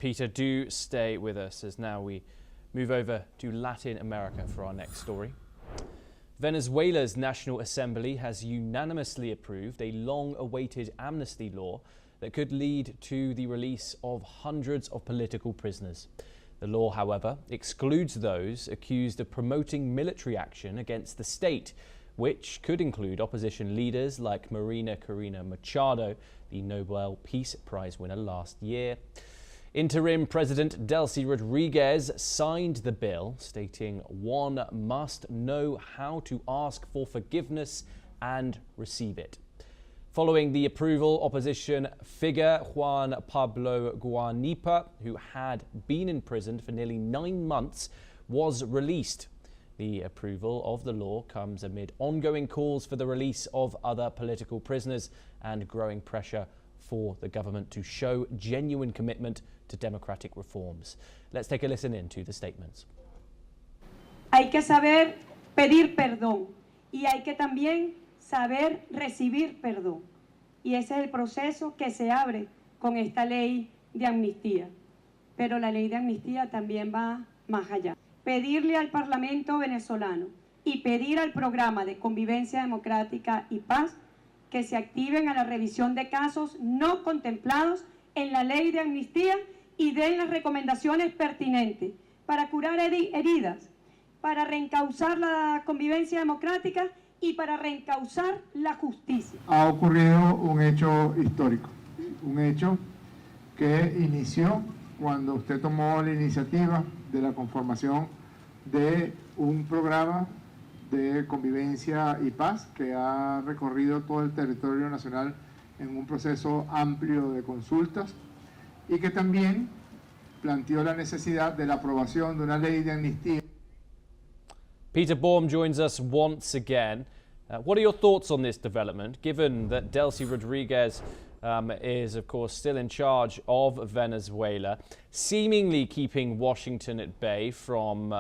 Peter, do stay with us as now we move over to Latin America for our next story. Venezuela's National Assembly has unanimously approved a long-awaited amnesty law that could lead to the release of hundreds of political prisoners. The law, however, excludes those accused of promoting military action against the state, which could include opposition leaders like Maria Corina Machado, the Nobel Peace Prize winner last year. Interim President Delcy Rodriguez signed the bill, stating one must know how to ask for forgiveness and receive it. Following the approval, opposition figure Juan Pablo Guanipa, who had been imprisoned for nearly 9 months, was released. The approval of the law comes amid ongoing calls for the release of other political prisoners and growing pressure for the government to show genuine commitment to democratic reforms. Let's take a listen in to the statements. Hay que saber pedir perdón y hay que también saber recibir perdón. Y ese es el proceso que se abre con esta ley de amnistía. Pero la ley de amnistía también va más allá. Pedirle al Parlamento venezolano y pedir al programa de convivencia democrática y paz que se activen a la revisión de casos no contemplados en la ley de amnistía y den las recomendaciones pertinentes para curar heridas, para reencauzar la convivencia democrática y para reencauzar la justicia. Ha ocurrido un hecho histórico, un hecho que inició cuando usted tomó la iniciativa de la conformación de un programa de convivencia y paz que ha recorrido todo el territorio nacional en un proceso amplio de consultas y que también planteó la necesidad de la aprobación de una ley de amnistía. Peter Baum joins us once again. What are your thoughts on this development, given that Delcy Rodriguez is, of course, still in charge of Venezuela, seemingly keeping Washington at bay from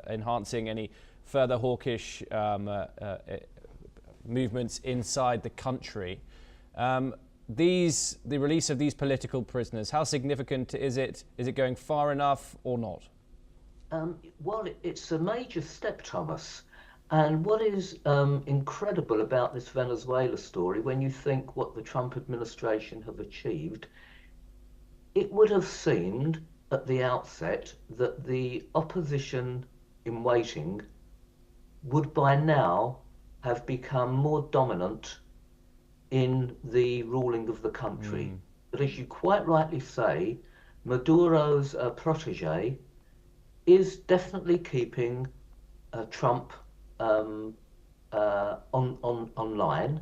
enhancing any further hawkish movements inside the country? The release of these political prisoners, how significant is it? Is it going far enough or not? Well, it's a major step, Thomas. And what is incredible about this Venezuela story, when you think what the Trump administration have achieved, it would have seemed at the outset that the opposition in waiting would by now have become more dominant in the ruling of the country. But as you quite rightly say, Maduro's protege is definitely keeping Trump online,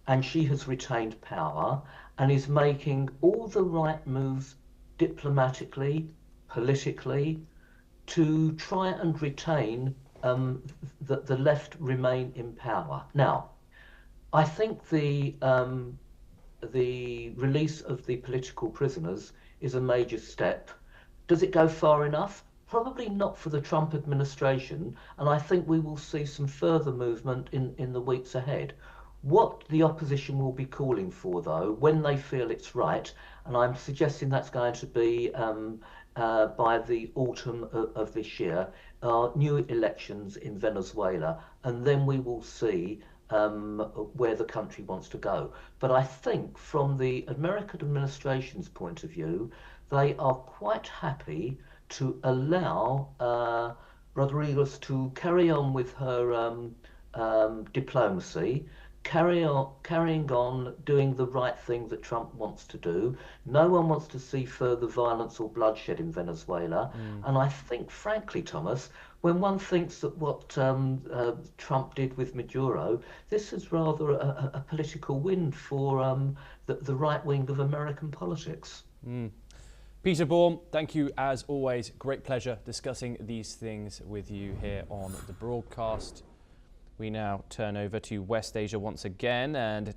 and she has retained power and is making all the right moves diplomatically, politically, to try and retain the left remain in power. Now, I think the release of the political prisoners is a major step. Does it go far enough? Probably not for the Trump administration, and I think we will see some further movement in the weeks ahead. What the opposition will be calling for, though, when they feel it's right, and I'm suggesting that's going to be by the autumn of this year, are new elections in Venezuela, and then we will see where the country wants to go. But I think from the American administration's point of view, they are quite happy to allow Rodriguez to carry on with her diplomacy, carrying on doing the right thing that Trump wants to do. No one wants to see further violence or bloodshed in Venezuela. And I think, frankly, Thomas, when one thinks that what Trump did with Maduro, this is rather a political win for the right wing of American politics. Peter Baum, thank you as always. Great pleasure discussing these things with you here on the broadcast. We now turn over to West Asia once again and